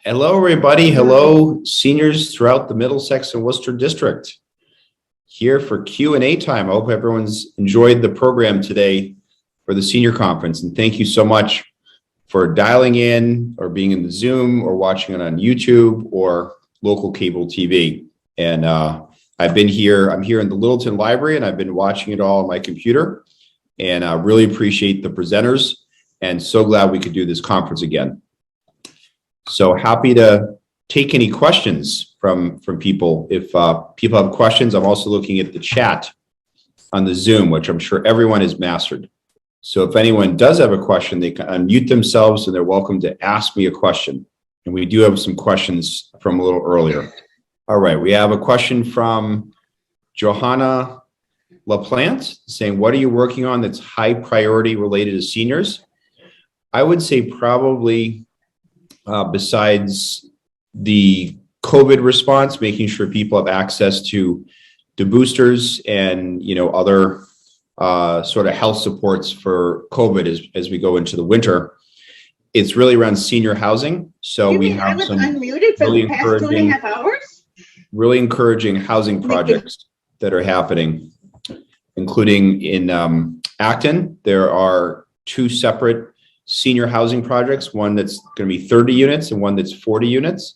Hello, everybody. Hello, seniors throughout the Middlesex and Worcester District. Here for Q&A time. I hope everyone's enjoyed the program today for the senior conference. And thank you so much for dialing in or being in the Zoom or watching it on YouTube or local cable TV. And I'm here in the Littleton Library, and I've been watching it all on my computer. And I really appreciate the presenters and so glad we could do this conference again. So happy to take any questions from people. If people have questions, I'm also looking at the chat on the Zoom, which I'm sure everyone has mastered. So if anyone does have a question, they can unmute themselves and they're welcome to ask me a question. And we do have some questions from a little earlier. All right, we have a question from Johanna LaPlante saying, what are you working on that's high priority related to seniors? I would say probably besides the COVID response, making sure people have access to boosters and other sort of health supports for COVID as we go into the winter. It's really around senior housing. So we have some unmuted for really the past 2.5 hours. Really encouraging housing projects that are happening, including in Acton. There are 2 separate senior housing projects, one that's going to be 30 units and one that's 40 units.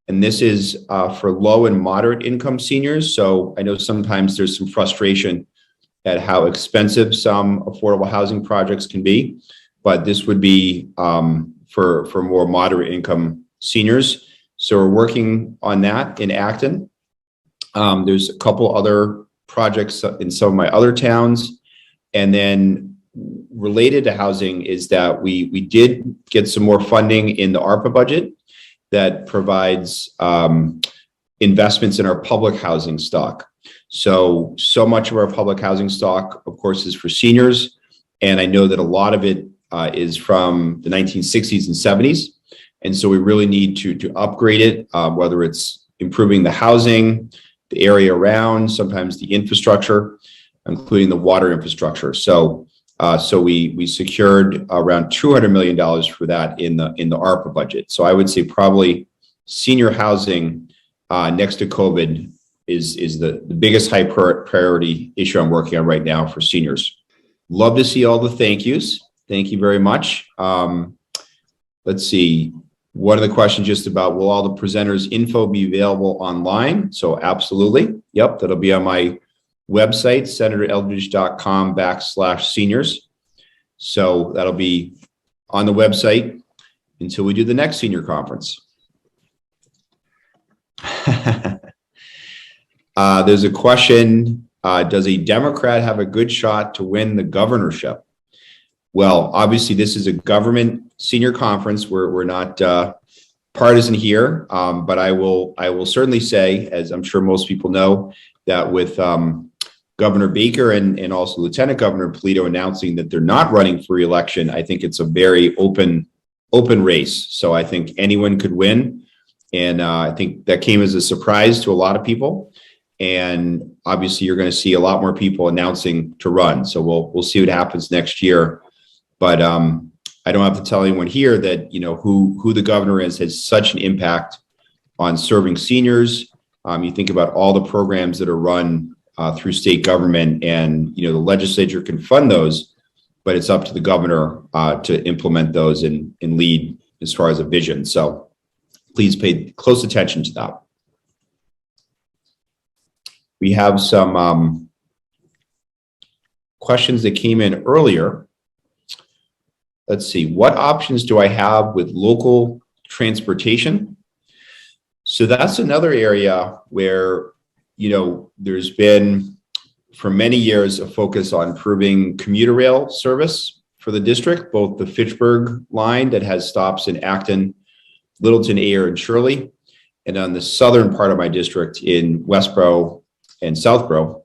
And this is for low and moderate income seniors. So I know sometimes there's some frustration at how expensive some affordable housing projects can be, but this would be for more moderate income seniors. So we're working on that in Acton. There's a couple other projects in some of my other towns. And then related to housing is that we did get some more funding in the ARPA budget that provides investments in our public housing stock. So much of our public housing stock, of course, is for seniors. And I know that a lot of it is from the 1960s and 70s. And so we really need to upgrade it, whether it's improving the housing, the area around, sometimes the infrastructure, including the water infrastructure. So we secured around $200 million for that in the ARPA budget. So I would say probably senior housing next to COVID is the biggest high priority issue I'm working on right now for seniors. Love to see all the thank yous. Thank you very much. Let's see. One of the questions just about, will all the presenters' info be available online? So absolutely. Yep, that'll be on my website, senatoreldridge.com/seniors. So that'll be on the website until we do the next senior conference. There's a question, does a Democrat have a good shot to win the governorship? Well, obviously this is a government senior conference. We're not partisan here, but I will certainly say, as I'm sure most people know, that with Governor Baker and also Lieutenant Governor Polito announcing that they're not running for re-election, I think it's a very open race. So I think anyone could win. And I think that came as a surprise to a lot of people. And obviously you're going to see a lot more people announcing to run. So we'll see what happens next year. But I don't have to tell anyone here that, who the governor is has such an impact on serving seniors. You think about all the programs that are run through state government, and the legislature can fund those, but it's up to the governor to implement those and lead as far as a vision. So please pay close attention to that. We have some questions that came in earlier. Let's see, what options do I have with local transportation? So that's another area where there's been for many years a focus on improving commuter rail service for the district, both the Fitchburg line that has stops in Acton, Littleton, Ayer, and Shirley, and on the southern part of my district in Westboro and Southborough.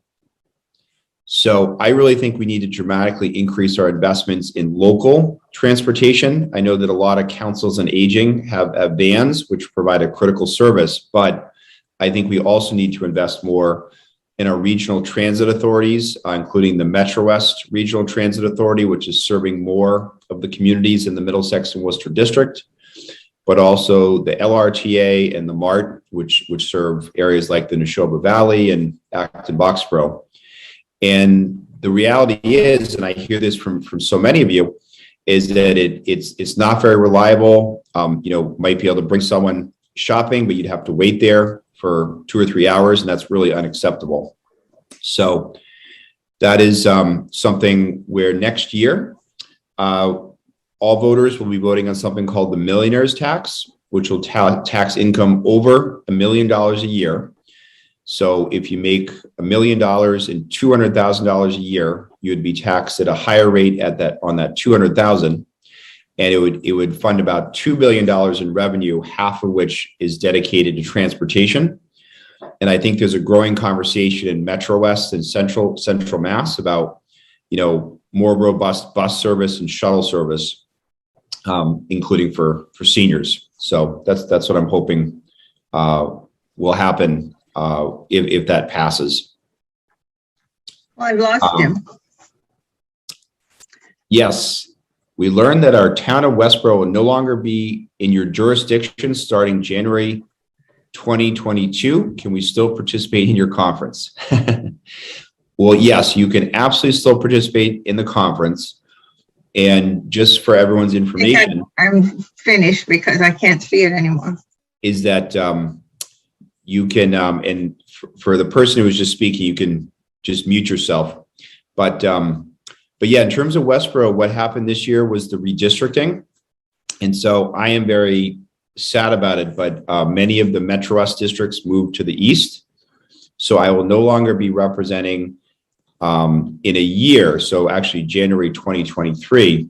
So I really think we need to dramatically increase our investments in local transportation. I know that a lot of councils on aging have vans, which provide a critical service, but I think we also need to invest more in our regional transit authorities, including the Metro West Regional Transit Authority, which is serving more of the communities in the Middlesex and Worcester District. but also the LRTA and the MART, which serve areas like the Neshoba Valley and Acton Boxborough. And the reality is, and I hear this from so many of you, is that it's not very reliable. Might be able to bring someone shopping, but you'd have to wait there for 2 or 3 hours, and that's really unacceptable. So that is something where next year, all voters will be voting on something called the Millionaires Tax, which will tax income over $1 million a year. So if you make $1 million and $200,000 a year, you would be taxed at a higher rate on that $200,000, and it would fund about $2 billion in revenue, half of which is dedicated to transportation. And I think there's a growing conversation in Metro West and Central Mass about, more robust bus service and shuttle service, including for seniors. So that's what I'm hoping will happen if that passes. Well, I've lost him. Yes, we learned that our town of Westboro will no longer be in your jurisdiction starting January 2022. Can we still participate in your conference? Well, yes, you can absolutely still participate in the conference. And just for everyone's information, I'm finished because I can't see it anymore. Is that you can, and for the person who was just speaking, you can just mute yourself. But yeah, in terms of Westboro, what happened this year was the redistricting. And so I am very sad about it, but many of the Metro West districts moved to the east. So I will no longer be representing in a year. So actually January 2023,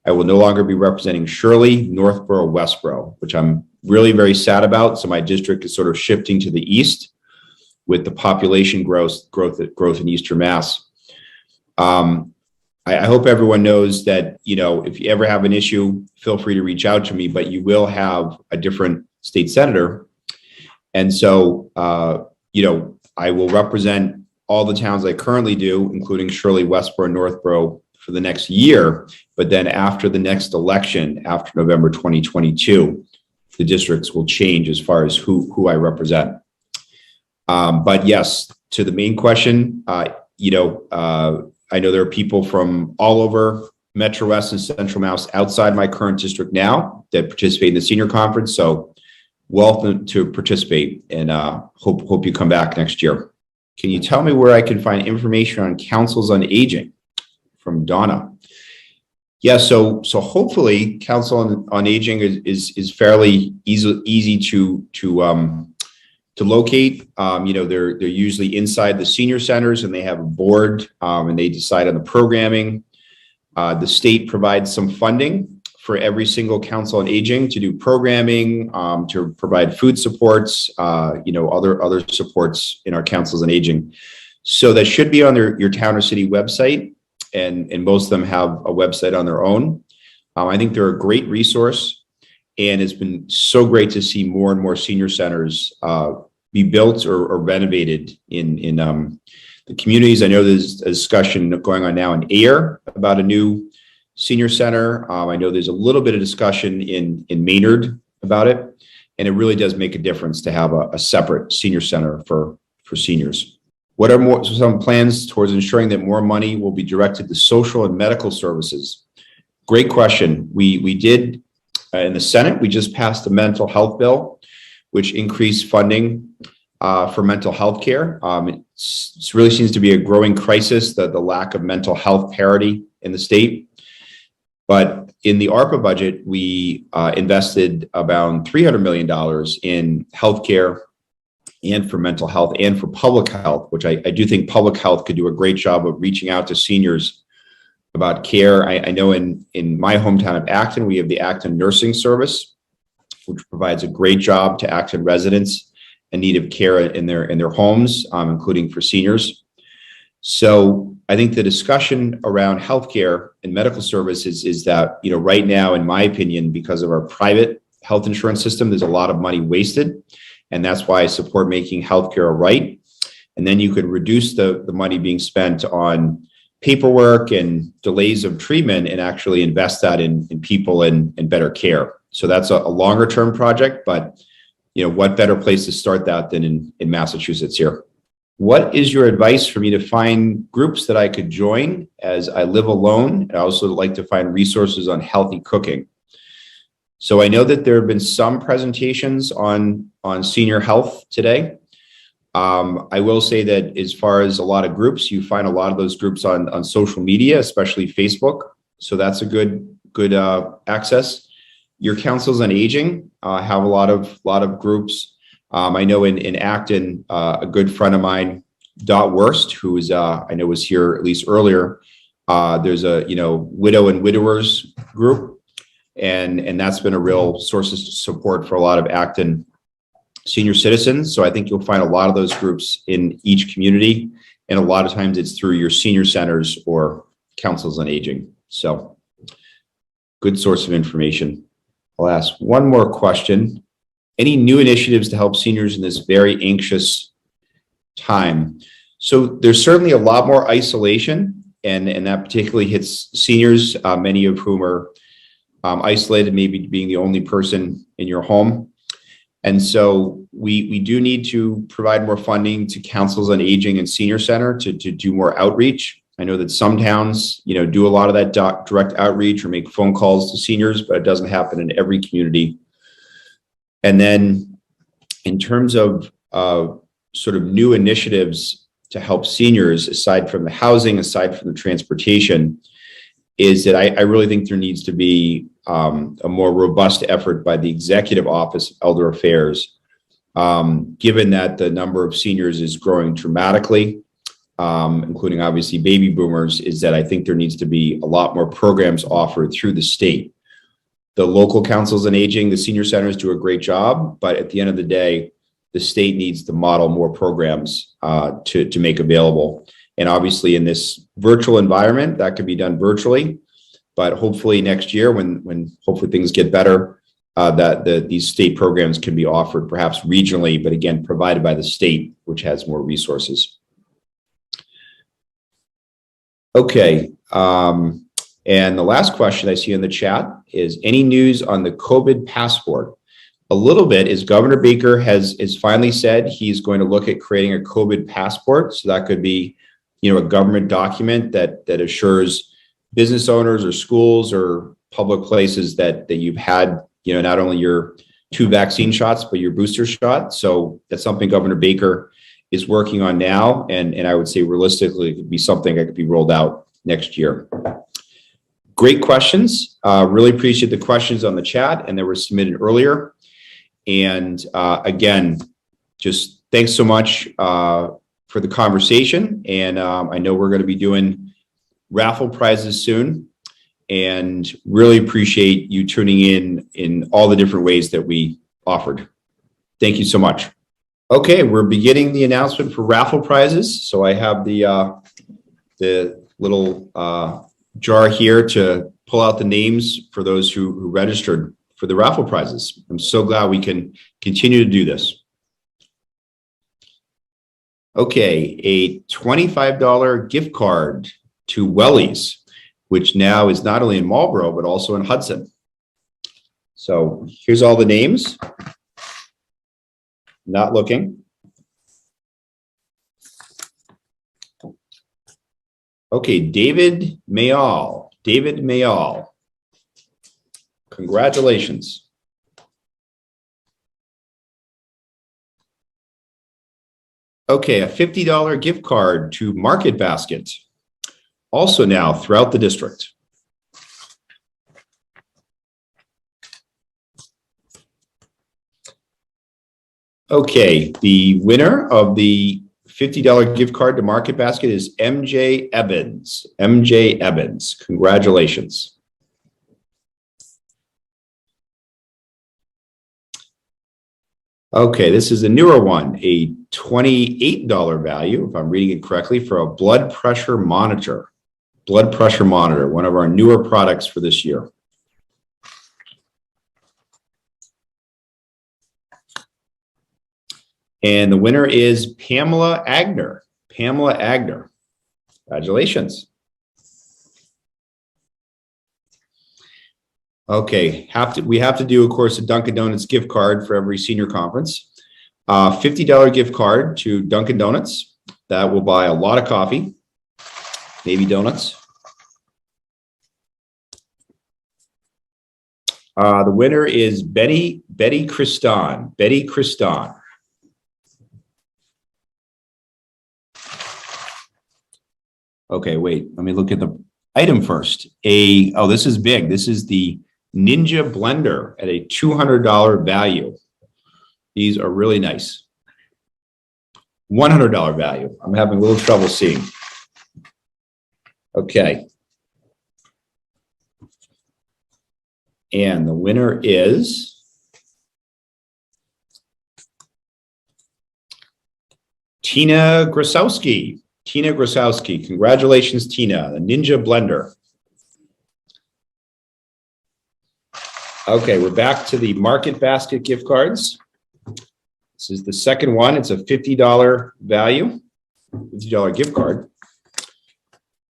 I will no longer be representing Shirley, Northborough, Westboro, which I'm really very sad about. So my district is sort of shifting to the east with the population growth in Eastern Mass. I hope everyone knows that, if you ever have an issue, feel free to reach out to me, but you will have a different state senator. And so, I will represent all the towns I currently do, including Shirley, Westboro, and Northborough for the next year. But then after the next election, after November 2022, the districts will change as far as who I represent. But yes, to the main question, I know there are people from all over Metro West and Central Mass outside my current district now that participate in the senior conference. So welcome to participate, and hope you come back next year. Can you tell me where I can find information on councils on aging? From Donna. Yeah, so hopefully Council on Aging is fairly easy to locate. They're usually inside the senior centers, and they have a board, and they decide on the programming. The state provides some funding for every single Council on Aging to do programming, to provide food supports, other supports in our councils on aging. So that should be on your town or city website, and most of them have a website on their own. I think they're a great resource, and it's been so great to see more and more senior centers be built or renovated in the communities. I know there's a discussion going on now in Ayer about a new senior center. I know there's a little bit of discussion in Maynard about it, and it really does make a difference to have a separate senior center for seniors. What are some plans towards ensuring that more money will be directed to social and medical services? Great question. We did in the Senate, we just passed a mental health bill, which increased funding for mental health care. It really seems to be a growing crisis, the lack of mental health parity in the state. But in the ARPA budget, we invested about $300 million in healthcare and for mental health and for public health, which I do think public health could do a great job of reaching out to seniors about care. I know in my hometown of Acton, we have the Acton Nursing Service, which provides a great job to Acton residents in need of care in their homes, including for seniors. So I think the discussion around healthcare and medical services is that, right now, in my opinion, because of our private health insurance system, there's a lot of money wasted. And that's why I support making healthcare a right. And then you could reduce the money being spent on paperwork and delays of treatment and actually invest that in people and better care. So that's a longer term project, but what better place to start that than in Massachusetts here? What is your advice for me to find groups that I could join as I live alone? I also like to find resources on healthy cooking. So I know that there have been some presentations on senior health today. I will say that as far as a lot of groups, you find a lot of those groups on social media, especially Facebook. So that's a good access. Your councils on aging have a lot of groups. I know in Acton, a good friend of mine, Dot Worst, who is I know was here at least earlier. There's a widow and widowers group, and that's been a real source of support for a lot of Acton senior citizens. So I think you'll find a lot of those groups in each community, and a lot of times it's through your senior centers or councils on aging. So good source of information. I'll ask one more question. Any new initiatives to help seniors in this very anxious time? So there's certainly a lot more isolation, and that particularly hits seniors, many of whom are isolated, maybe being the only person in your home. And so we do need to provide more funding to councils on aging and senior center to do more outreach. I know that some towns, do a lot of that direct outreach or make phone calls to seniors, but it doesn't happen in every community. And then in terms of sort of new initiatives to help seniors, aside from the housing, aside from the transportation, is that I really think there needs to be a more robust effort by the Executive Office of Elder Affairs, given that the number of seniors is growing dramatically, including obviously baby boomers, is that I think there needs to be a lot more programs offered through the state. The local councils on aging, the senior centers do a great job, but at the end of the day, the state needs to model more programs to make available. And obviously in this virtual environment, that could be done virtually, but hopefully next year when hopefully things get better, these state programs can be offered perhaps regionally, but again, provided by the state, which has more resources. Okay. And the last question I see in the chat is any news on the COVID passport? A little bit is Governor Baker has finally said he's going to look at creating a COVID passport. So that could be, a government document that assures business owners or schools or public places that you've had, not only your 2 vaccine shots, but your booster shot. So that's something Governor Baker is working on now. And I would say realistically, it could be something that could be rolled out next year. Great questions. Really appreciate the questions on the chat and that were submitted earlier. And again, just thanks so much for the conversation. And I know we're going to be doing raffle prizes soon, and really appreciate you tuning in all the different ways that we offered. Thank you so much. Okay, we're beginning the announcement for raffle prizes. So I have the little jar here to pull out the names for those who registered for the raffle prizes. I'm so glad we can continue to do this. Okay, a $25 gift card to Wellies, which now is not only in Marlborough, but also in Hudson. So here's all the names. Not looking. Okay, David Mayall. David Mayall. Congratulations. Okay, a $50 gift card to Market Basket, also now throughout the district. Okay, the winner of the $50 gift card to Market Basket is MJ Evans. MJ Evans, congratulations. Okay, this is a newer one, a $28 value, if I'm reading it correctly, for a blood pressure monitor. Blood pressure monitor, one of our newer products for this year. And the winner is Pamela Agner. Pamela Agner. Congratulations. Okay, we have to do, of course, a Dunkin' Donuts gift card for every senior conference. $50 gift card to Dunkin' Donuts. That will buy a lot of coffee, maybe donuts. The winner is Betty Christon. Betty Christon. Okay, wait, let me look at the item first. Oh, this is big. This is the Ninja Blender at a $200 value. These are really nice. $100 value. I'm having a little trouble seeing. Okay. And the winner is Tina Grosowski. Tina Grosowski. Congratulations, Tina. The Ninja Blender. Okay, we're back to the Market Basket gift cards. This is the second one. It's a $50 value, $50 gift card.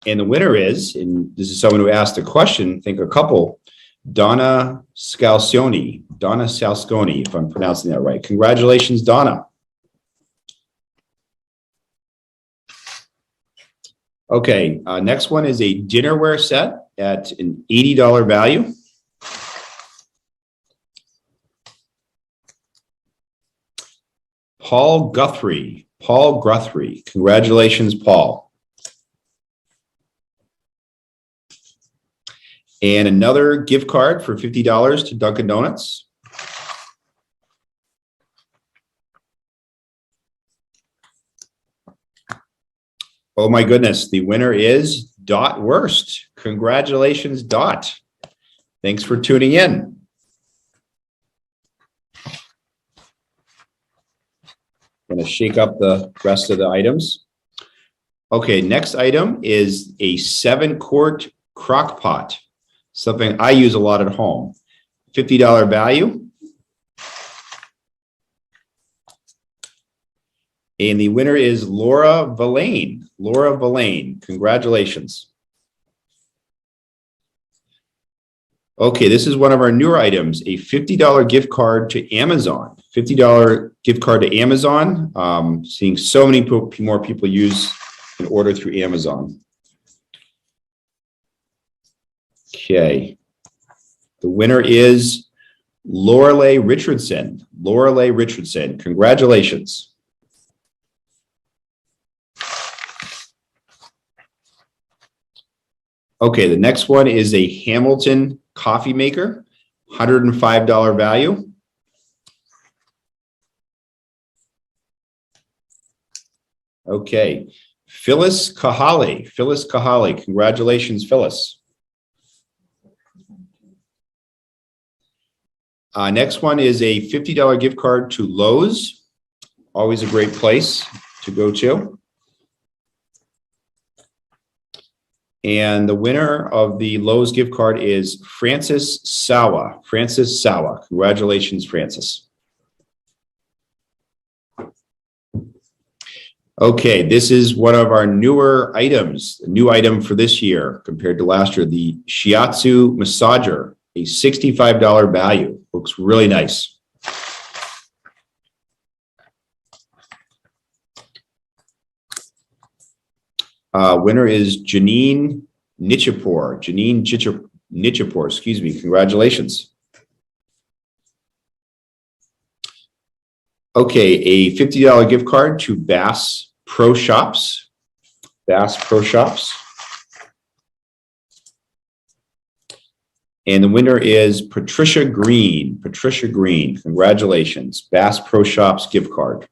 And the winner is, and this is someone who asked a question, I think a couple, Donna Scalcioni. Donna Scalcioni, if I'm pronouncing that right. Congratulations, Donna. Okay, next one is a dinnerware set at an $80 value. Paul Guthrie. Paul Guthrie. Congratulations, Paul. And another gift card for $50 to Dunkin' Donuts. Oh my goodness, the winner is Dot Wurst. Congratulations, Dot. Thanks for tuning in. I'm going to shake up the rest of the items. Okay, next item is a 7-quart crock pot, something I use a lot at home. $50 value. And the winner is Laura Villain. Laura Villain, congratulations. Okay, this is one of our newer items, a $50 gift card to Amazon. $50 gift card to Amazon. Seeing so many more people use and order through Amazon. Okay. The winner is Lorelei Richardson. Lorelei Richardson, congratulations. Okay, the next one is a Hamilton coffee maker, $105 value. Okay, Phyllis Kahali. Phyllis Kahali, congratulations, Phyllis. Next one is a $50 gift card to Lowe's. Always a great place to go to. And the winner of the Lowe's gift card is Francis Sawa. Francis Sawa. Congratulations, Francis. Okay, this is one of our newer items, a new item for this year compared to last year, the Shiatsu Massager, a $65 value. Looks really nice. Winner is Janine Nichipur. Janine Nichipur, excuse me. Congratulations. Okay, a $50 gift card to Bass Pro Shops. Bass Pro Shops. And the winner is Patricia Green. Patricia Green, congratulations. Bass Pro Shops gift card.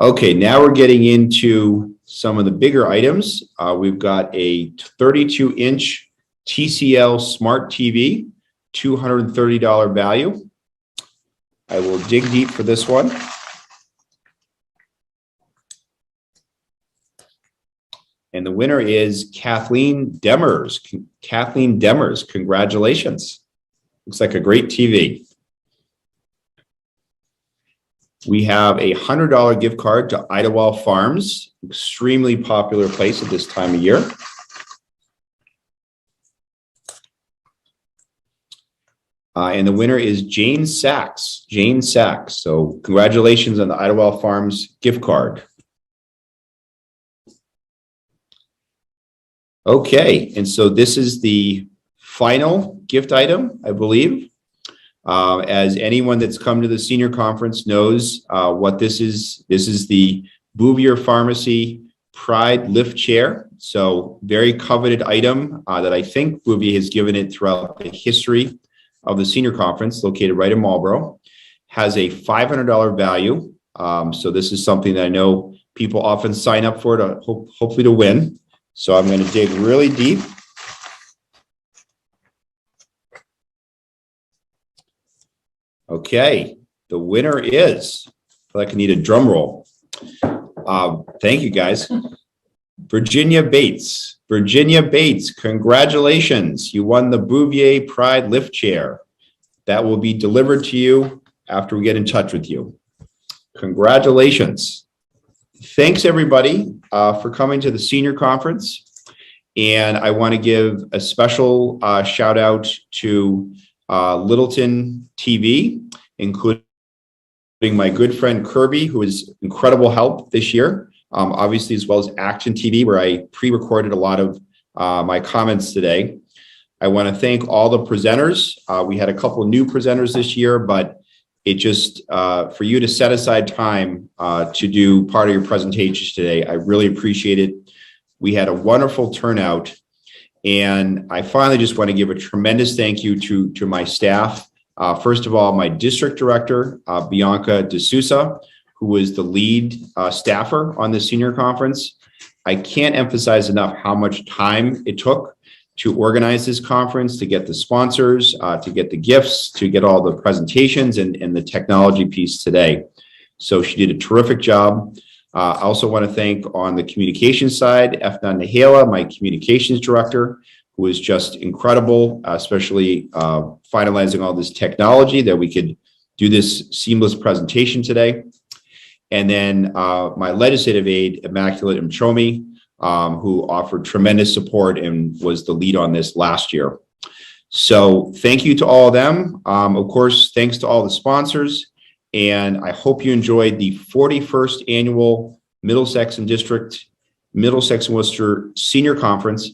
Okay, now we're getting into some of the bigger items. We've got a 32-inch TCL Smart TV, $230 value. I will dig deep for this one. And the winner is Kathleen Demers. Kathleen Demers, congratulations. Looks like a great TV. We have a $100 gift card to Idlewild Farms, extremely popular place at this time of year. And the winner is Jane Sachs. Jane Sachs. So congratulations on the Idlewild Farms gift card. Okay, and so this is the final gift item, I believe. As anyone that's come to the senior conference knows what this is. This is the Bouvier Pharmacy Pride Lift Chair. So very coveted item that I think Bouvier has given it throughout the history of the senior conference, located right in Marlborough. Has a $500 value. So this is something that I know people often sign up for to hopefully to win. So I'm going to dig really deep. Okay, the winner is, I feel like I need a drum roll. Thank you, guys. Virginia Bates. Virginia Bates, congratulations. You won the Bouvier Pride Lift Chair. That will be delivered to you after we get in touch with you. Congratulations. Thanks, everybody, for coming to the senior conference. And I want to give a special shout out to Littleton TV, including my good friend Kirby, who is incredible help this year, obviously, as well as Action TV, where I pre-recorded a lot of my comments today. I want to thank all the presenters. We had a couple of new presenters this year, but it just, for you to set aside time to do part of your presentations today, I really appreciate it. We had a wonderful turnout. And I finally just want to give a tremendous thank you to my staff. First of all, my district director, Bianca D'Souza, who was the lead staffer on the senior conference. I can't emphasize enough how much time it took to organize this conference, to get the sponsors, to get the gifts, to get all the presentations and the technology piece today. So she did a terrific job. I also want to thank on the communications side, Efna Nahala, my communications director, who was just incredible, especially finalizing all this technology that we could do this seamless presentation today. And then my legislative aide, Immaculate Mchomi, who offered tremendous support and was the lead on this last year. So thank you to all of them. Of course, thanks to all the sponsors. And I hope you enjoyed the 41st annual Middlesex and Worcester Senior Conference.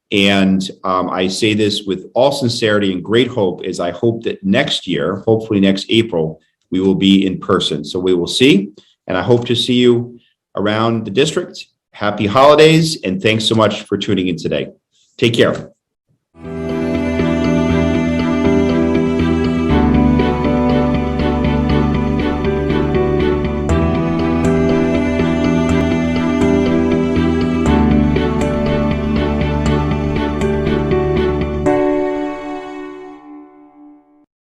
And I say this with all sincerity and great hope, is I hope that next year, hopefully next April, we will be in person. So we will see. And I hope to see you around the district. Happy holidays, and thanks so much for tuning in today. Take care.